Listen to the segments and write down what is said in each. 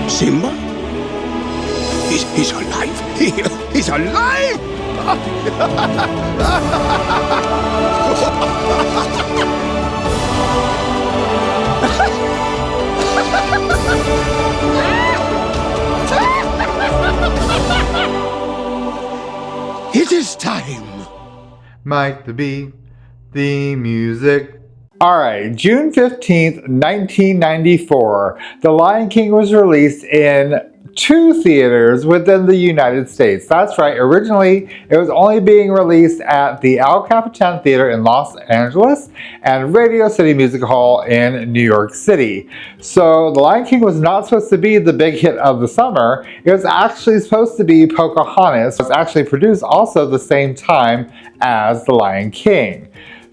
Simba? He's alive. He's alive! It is time. Mike the Bee, the music. Alright, June 15th, 1994, The Lion King was released in 2 theaters within the United States. That's right, originally it was only being released at the accpted Theater in Los Angeles and Radio City Music Hall in New York City. So The Lion King was not supposed to be the big hit of the summer. It was actually supposed to be Pocahontas. It was actually produced also the same time as The Lion King.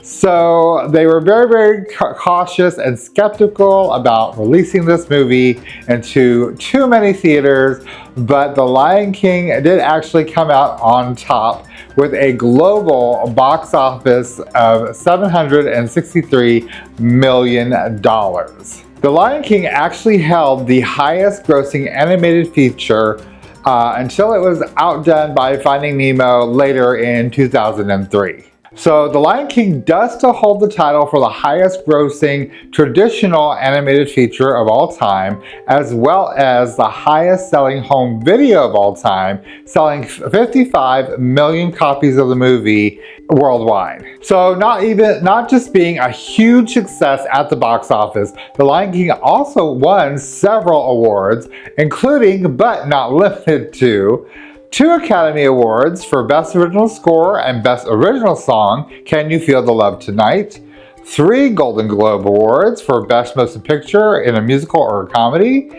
So they were very, very cautious and skeptical about releasing this movie into too many theaters, but The Lion King did actually come out on top with a global box office of $763 million. The Lion King actually held the highest grossing animated feature until it was outdone by Finding Nemo later in 2003. So The Lion King does still hold the title for the highest grossing traditional animated feature of all time, as well as the highest selling home video of all time, selling 55 million copies of the movie worldwide. So not just being a huge success at the box office, The Lion King also won several awards, including but not limited to 2 Academy Awards for Best Original Score and Best Original Song, Can You Feel the Love Tonight? 3 Golden Globe Awards for Best Motion Picture in a Musical or a Comedy,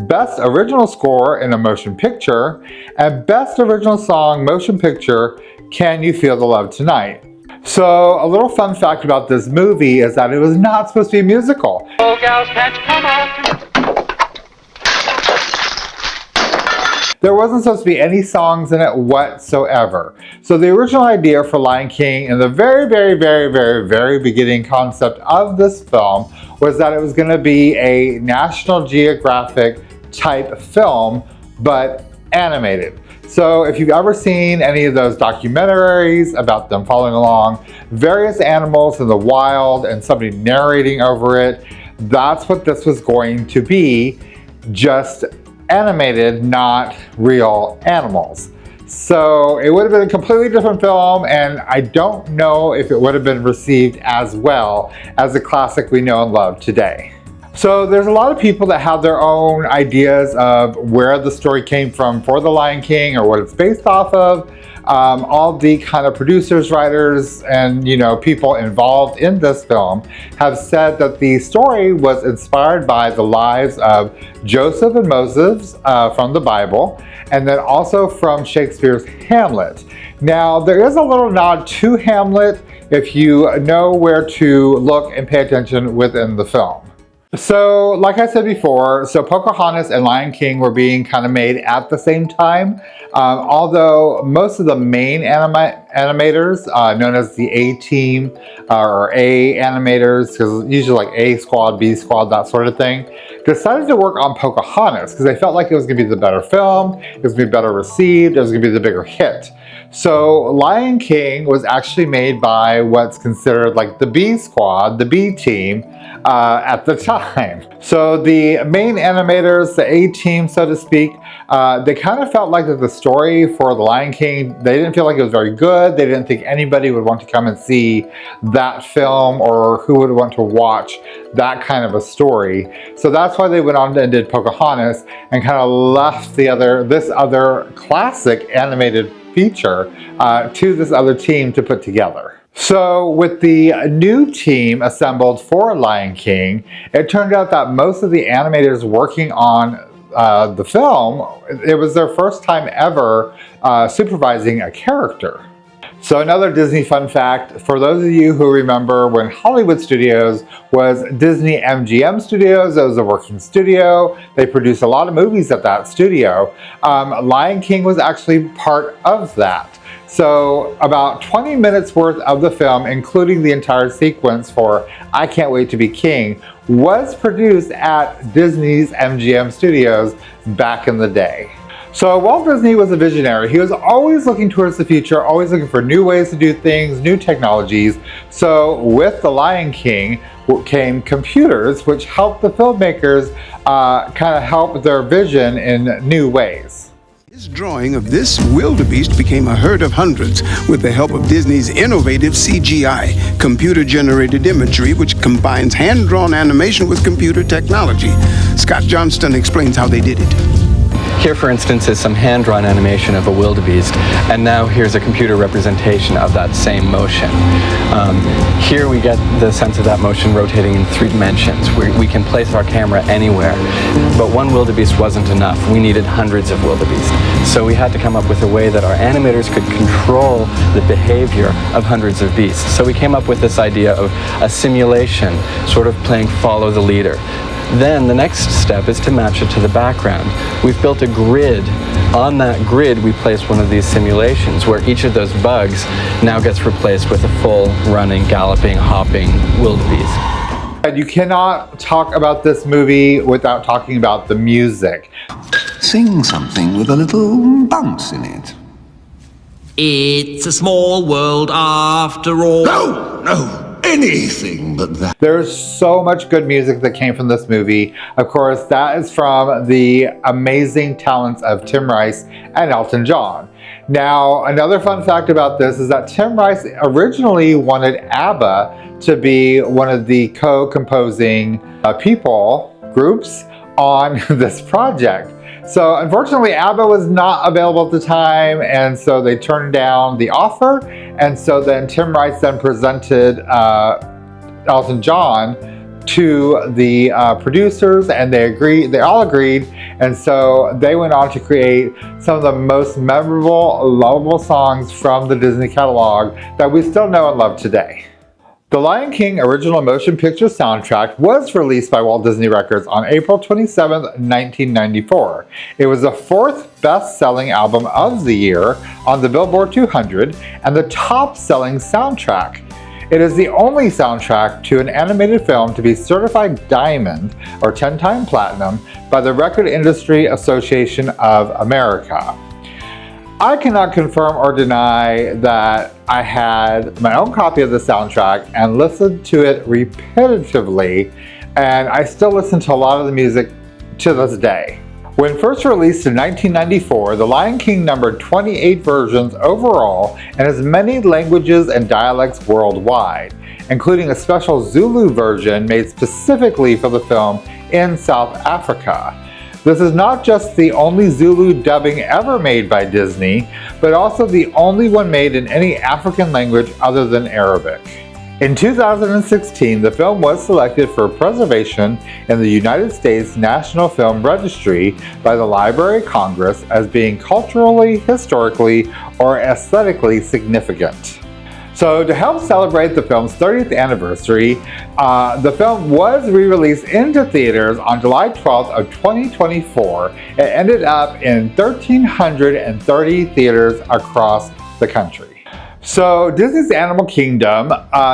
Best Original Score in a Motion Picture, and Best Original Song Motion Picture, Can You Feel the Love Tonight? So, a little fun fact about this movie is that it was not supposed to be a musical. Oh, gals, can't you come out? There wasn't supposed to be any songs in it whatsoever. So the original idea for Lion King and the very beginning concept of this film was that it was going to be a National Geographic type film, but animated. So if you've ever seen any of those documentaries about them following along, various animals in the wild and somebody narrating over it, that's what this was going to be, just animated, not real animals. So it would have been a completely different film, and I don't know if it would have been received as well as the classic we know and love today. So there's a lot of people that have their own ideas of where the story came from for The Lion King or what it's based off of. All the kind of producers, writers, and people involved in this film have said that the story was inspired by the lives of Joseph and Moses from the Bible, and then also from Shakespeare's Hamlet. Now, there is a little nod to Hamlet if you know where to look and pay attention within the film. So, like I said before, Pocahontas and Lion King were being kind of made at the same time. Although most of the main animators, known as the A-team or A animators, because usually like A squad, B squad, that sort of thing, decided to work on Pocahontas because they felt like it was going to be the better film, it was going to be better received, it was going to be the bigger hit. So Lion King was actually made by what's considered like the B squad, the B team, at the time. So the main animators, the A-team, so to speak, they kind of felt like that the story for The Lion King, they didn't feel like it was very good. They didn't think anybody would want to come and see that film, or who would want to watch that kind of a story. So that's why they went on and did Pocahontas and kind of left this other classic animated feature to this other team to put together. So with the new team assembled for Lion King, it turned out that most of the animators working on the film, it was their first time ever supervising a character. So another Disney fun fact, for those of you who remember when Hollywood Studios was Disney MGM Studios, it was a working studio. They produced a lot of movies at that studio. Lion King was actually part of that. So about 20 minutes worth of the film, including the entire sequence for I Can't Wait to Be King, was produced at Disney's MGM Studios back in the day. So Walt Disney was a visionary. He was always looking towards the future, always looking for new ways to do things, new technologies. So with The Lion King came computers, which helped the filmmakers kind of help their vision in new ways. His drawing of this wildebeest became a herd of hundreds with the help of Disney's innovative CGI, computer-generated imagery, which combines hand-drawn animation with computer technology. Scott Johnston explains how they did it. Here, for instance, is some hand-drawn animation of a wildebeest, and now here's a computer representation of that same motion. Here we get the sense of that motion rotating in 3 dimensions. We can place our camera anywhere, but one wildebeest wasn't enough. We needed hundreds of wildebeest. So we had to come up with a way that our animators could control the behavior of hundreds of beasts. So we came up with this idea of a simulation, sort of playing follow the leader. Then the next step is to match it to the background. We've built a grid. On that grid, we place one of these simulations where each of those bugs now gets replaced with a full running, galloping, hopping wildebeest. You cannot talk about this movie without talking about the music. Sing something with a little bounce in it. It's a small world after all. No! Anything but that. There's so much good music that came from this movie. Of course, that is from the amazing talents of Tim Rice and Elton John. Now, another fun fact about this is that Tim Rice originally wanted ABBA to be one of the co-composing groups on this project. So unfortunately, ABBA was not available at the time, and so they turned down the offer. And so then Tim Rice then presented Elton John to the producers, and they all agreed. And so they went on to create some of the most memorable, lovable songs from the Disney catalog that we still know and love today. The Lion King original motion picture soundtrack was released by Walt Disney Records on April 27, 1994. It was the 4th best-selling album of the year on the Billboard 200 and the top-selling soundtrack. It is the only soundtrack to an animated film to be certified diamond or 10-time platinum by the Record Industry Association of America. I cannot confirm or deny that I had my own copy of the soundtrack and listened to it repetitively, and I still listen to a lot of the music to this day. When first released in 1994, The Lion King numbered 28 versions overall and has many languages and dialects worldwide, including a special Zulu version made specifically for the film in South Africa. This is not just the only Zulu dubbing ever made by Disney, but also the only one made in any African language other than Arabic. In 2016, the film was selected for preservation in the United States National Film Registry by the Library of Congress as being culturally, historically, or aesthetically significant. So to help celebrate the film's 30th anniversary, the film was re-released into theaters on July 12th of 2024. It ended up in 1,330 theaters across the country. So Disney's Animal Kingdom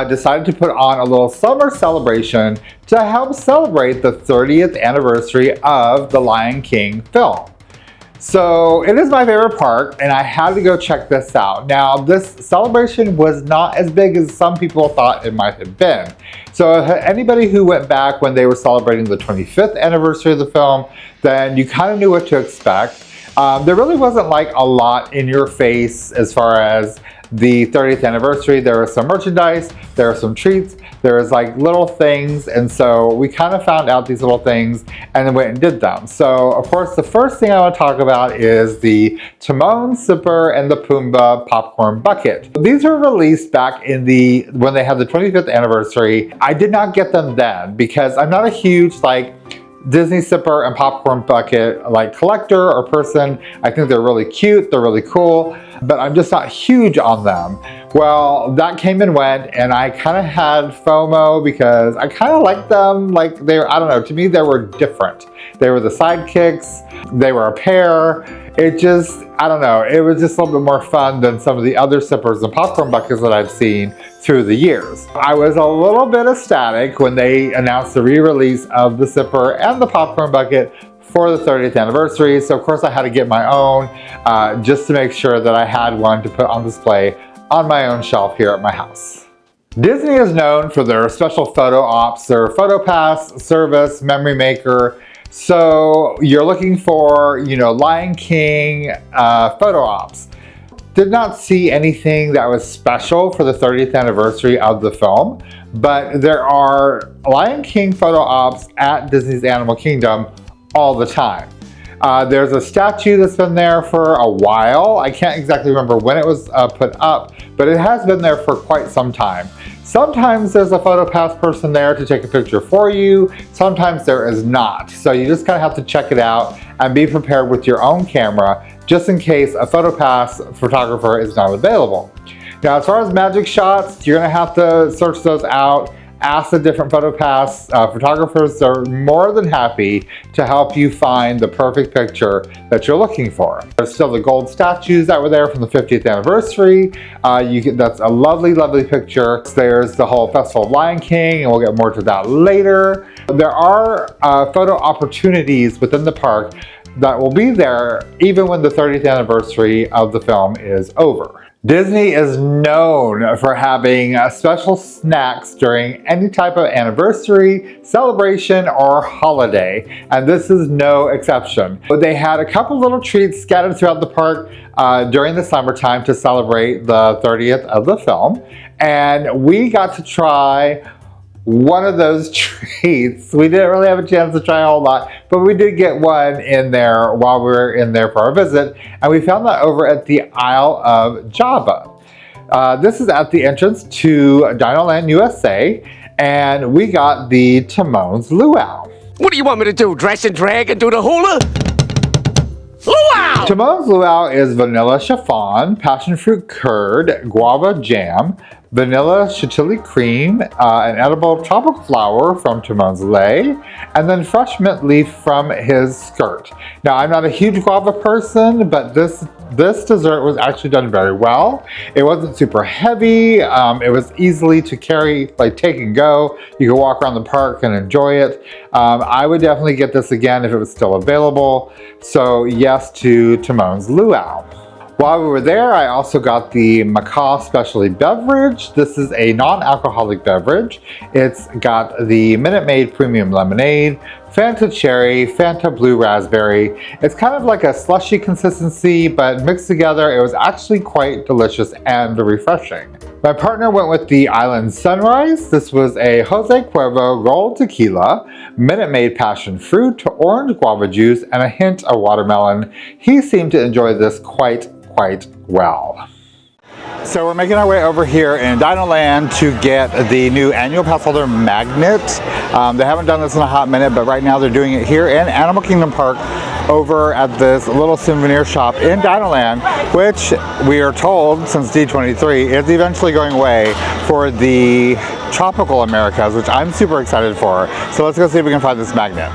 decided to put on a little summer celebration to help celebrate the 30th anniversary of the Lion King film. So it is my favorite park, and I had to go check this out. Now, this celebration was not as big as some people thought it might have been. So anybody who went back when they were celebrating the 25th anniversary of the film, then you kind of knew what to expect. There really wasn't like a lot in your face as far as the 30th anniversary. There was some merchandise, there were some treats, there was like little things, and so we kind of found out these little things and then went and did them. So of course the first thing I want to talk about is the Timon, Sipper, and the Pumbaa popcorn bucket. These were released back in when they had the 25th anniversary. I did not get them then because I'm not a huge like Disney sipper and popcorn bucket like collector or person. I think they're really cute, they're really cool, but I'm just not huge on them. Well, that came and went, and I kind of had FOMO because I kind of liked them. Like I don't know, to me they were different. They were the sidekicks, they were a pair. It just, I don't know, it was just a little bit more fun than some of the other sippers and popcorn buckets that I've seen through the years. I was a little bit ecstatic when they announced the re-release of the sipper and the popcorn bucket for the 30th anniversary. So of course I had to get my own just to make sure that I had one to put on display on my own shelf here at my house. Disney is known for their special photo ops, their photo pass service, memory maker. So you're looking for, you know, Lion King photo ops. Did not see anything that was special for the 30th anniversary of the film, but there are Lion King photo ops at Disney's Animal Kingdom all the time. There's a statue that's been there for a while. I can't exactly remember when it was put up, but it has been there for quite some time. Sometimes there's a PhotoPass person there to take a picture for you. Sometimes there is not. So you just kind of have to check it out and be prepared with your own camera just in case a PhotoPass photographer is not available. Now, as far as magic shots, you're going to have to search those out. Ask the different PhotoPass photographers. They're more than happy to help you find the perfect picture that you're looking for. There's still the gold statues that were there from the 50th anniversary. That's a lovely, lovely picture. There's the whole Festival of Lion King, and we'll get more to that later. There are photo opportunities within the park that will be there even when the 30th anniversary of the film is over. Disney is known for having special snacks during any type of anniversary, celebration, or holiday, and this is no exception. They had a couple little treats scattered throughout the park during the summertime to celebrate the 30th of the film, and we got to try one of those treats. We didn't really have a chance to try a whole lot, but we did get one in there while we were in there for our visit, and we found that over at the Isle of Java. This is at the entrance to Dinoland USA, and we got the Timon's Luau. What do you want me to do? Dress and drag and do the hula? Luau! Timon's Luau is vanilla chiffon, passion fruit curd, guava jam, vanilla chantilly cream, an edible tropical flower from Timon's lei, and then fresh mint leaf from his skirt. Now, I'm not a huge guava person, but this dessert was actually done very well. It wasn't super heavy. It was easily to carry, like take and go. You could walk around the park and enjoy it. I would definitely get this again if it was still available. So yes to Timon's Luau. While we were there, I also got the Macaw Specialty Beverage. This is a non-alcoholic beverage. It's got the Minute Maid Premium Lemonade, Fanta Cherry, Fanta Blue Raspberry. It's kind of like a slushy consistency, but mixed together, it was actually quite delicious and refreshing. My partner went with the Island Sunrise. This was a Jose Cuervo Gold Tequila, Minute Maid Passion Fruit, Orange Guava Juice, and a hint of watermelon. He seemed to enjoy this quite well. So we're making our way over here in Dinoland to get the new annual pass holder magnet. They haven't done this in a hot minute, but right now they're doing it here in Animal Kingdom Park over at this little souvenir shop in Dinoland, which we are told since D23 is eventually going away for the tropical Americas, which I'm super excited for. So let's go see if we can find this magnet.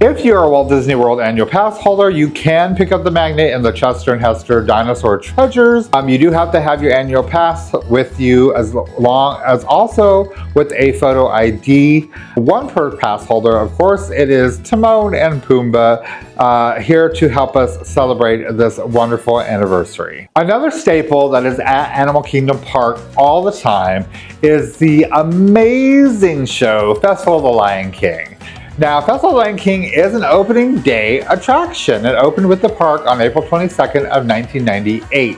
If you're a Walt Disney World annual pass holder, you can pick up the magnet in the Chester and Hester Dinosaur Treasures. You do have to have your annual pass with you as long as also with a photo ID. One per pass holder, of course, it is Timon and Pumbaa here to help us celebrate this wonderful anniversary. Another staple that is at Animal Kingdom Park all the time is the amazing show, Festival of the Lion King. Now, Festival of the Lion King is an opening day attraction. It opened with the park on April 22nd of 1998.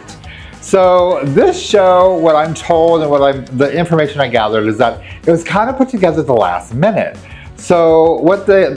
So this show, what I'm told and the information I gathered is that it was kind of put together at the last minute. So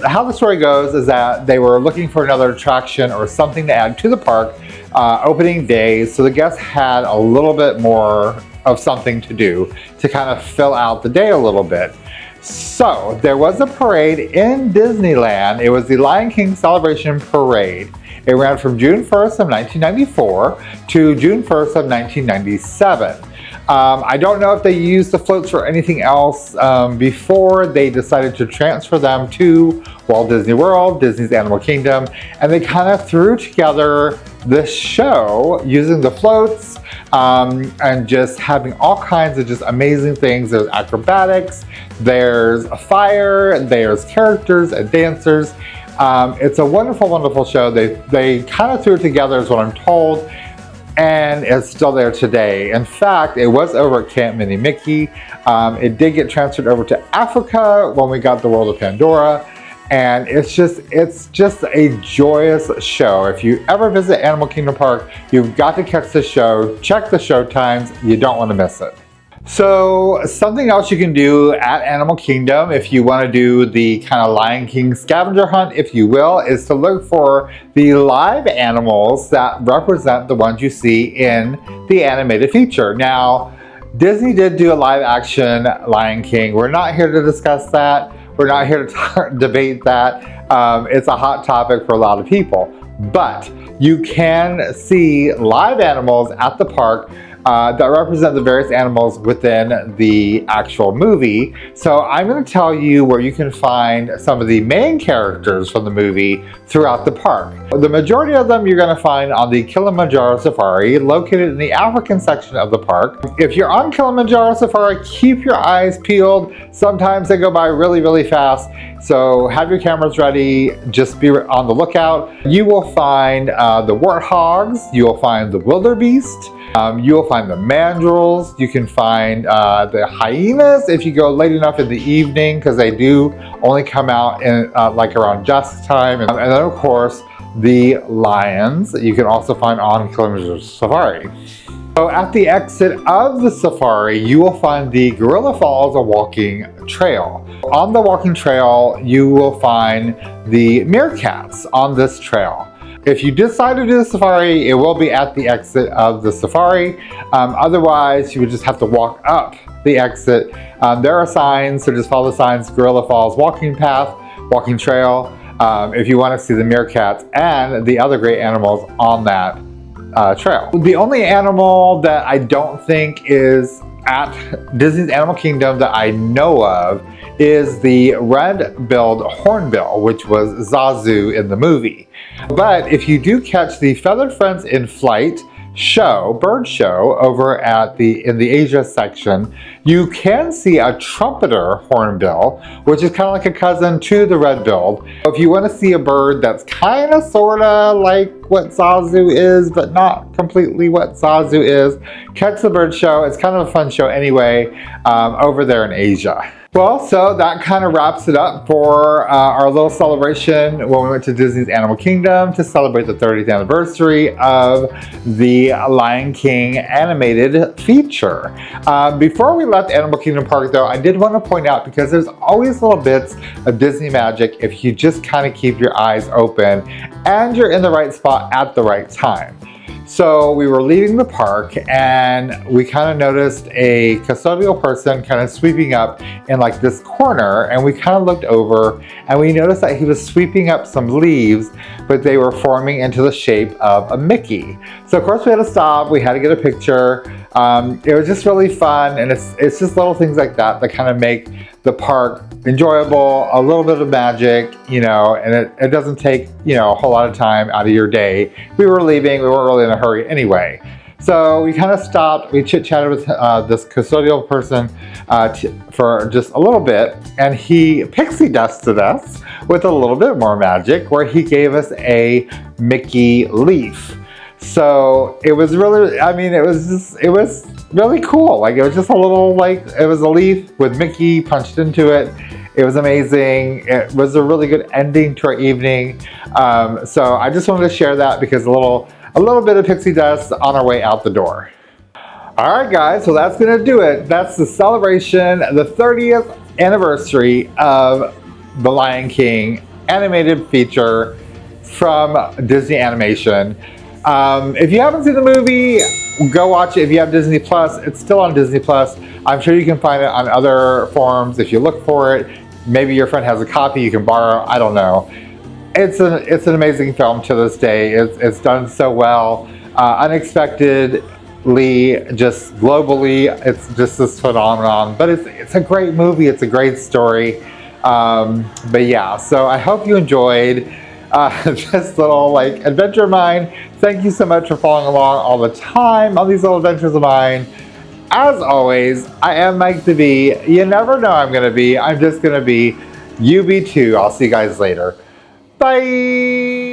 how the story goes is that they were looking for another attraction or something to add to the park opening day, so the guests had a little bit more of something to do to kind of fill out the day a little bit. So there was a parade in Disneyland. It was the Lion King Celebration Parade. It ran from June 1st of 1994 to June 1st of 1997. I don't know if they used the floats for anything else before they decided to transfer them to Walt Disney World, Disney's Animal Kingdom, and they kind of threw together this show using the floats and just having all kinds of just amazing things. There's acrobatics, there's a fire, there's characters and dancers. It's a wonderful, wonderful show. They kind of threw it together is what I'm told. And it's still there today. In fact, it was over at Camp Mini Mickey. It did get transferred over to Africa when we got the World of Pandora. And it's just a joyous show. If you ever visit Animal Kingdom Park, you've got to catch the show. Check the show times. You don't want to miss it. So something else you can do at Animal Kingdom if you want to do the kind of Lion King scavenger hunt, if you will, is to look for the live animals that represent the ones you see in the animated feature. Now, Disney did do a live action Lion King. We're not here to discuss that. We're not here to debate that. It's a hot topic for a lot of people. But you can see live animals at the park that represent the various animals within the actual movie. So I'm going to tell you where you can find some of the main characters from the movie throughout the park. The majority of them you're going to find on the Kilimanjaro Safari, located in the African section of the park. If you're on Kilimanjaro Safari, keep your eyes peeled. Sometimes they go by really, really fast. So have your cameras ready, just be on the lookout. You will find the warthogs, you will find the wildebeest, you will find the mandrills, you can find the hyenas if you go late enough in the evening, because they do only come out in like around dusk time. And then of course, the lions that you can also find on Kilimanjaro Safari. So at the exit of the safari, you will find the Gorilla Falls walking trail. On the walking trail, you will find the meerkats on this trail. If you decide to do the safari, it will be at the exit of the safari. Otherwise, you would just have to walk up the exit. There are signs, so just follow the signs, Gorilla Falls walking path, walking trail, if you want to see the meerkats and the other great animals on that trail. The only animal that I don't think is at Disney's Animal Kingdom that I know of is the red-billed hornbill, which was Zazu in the movie. But if you do catch the Feathered Friends in Flight show, bird show, over at in the Asia section, you can see a trumpeter hornbill, which is kind of like a cousin to the red-billed. If you want to see a bird that's kind of sort of like what Zazu is, but not completely what Zazu is, catch the bird show. It's kind of a fun show anyway, over there in Asia. Well, so that kind of wraps it up for our little celebration when we went to Disney's Animal Kingdom to celebrate the 30th anniversary of the Lion King animated feature. Before we left Animal Kingdom Park though, I did want to point out, because there's always little bits of Disney magic if you just kind of keep your eyes open and you're in the right spot at the right time. So we were leaving the park and we kind of noticed a custodial person kind of sweeping up in like this corner, and we kind of looked over and we noticed that he was sweeping up some leaves, but they were forming into the shape of a Mickey. So of course we had to stop, we had to get a picture. It was just really fun, and it's just little things like that that kind of make the park enjoyable, a little bit of magic, you know, and it doesn't take, you know, a whole lot of time out of your day. We were leaving, we weren't really in a hurry anyway. So we kind of stopped, we chit-chatted with this custodial person for just a little bit, and he pixie dusted us with a little bit more magic, where he gave us a Mickey leaf. So it was really, I mean, it was really cool. Like, it was just a little, like, it was a leaf with Mickey punched into it. It was amazing. It was a really good ending to our evening. So I just wanted to share that, because a little bit of pixie dust on our way out the door. All right, guys, so that's gonna do it. That's the celebration, the 30th anniversary of the Lion King animated feature from Disney Animation. If you haven't seen the movie, Go watch it if you have Disney Plus. It's still on Disney Plus. I'm sure you can find it on other forums if you look for it. Maybe your friend has a copy you can borrow. I don't know. It's an amazing film to this day. It's done so well. Unexpectedly, just globally, it's just this phenomenon. But it's a great movie. It's a great story. But yeah, so I hope you enjoyed this little like adventure of mine. Thank you so much for following along all the time on these little adventures of mine. As always, I am Mike the Bee. You never know I'm gonna be. I'm just gonna be. You be too. I'll see you guys later. Bye.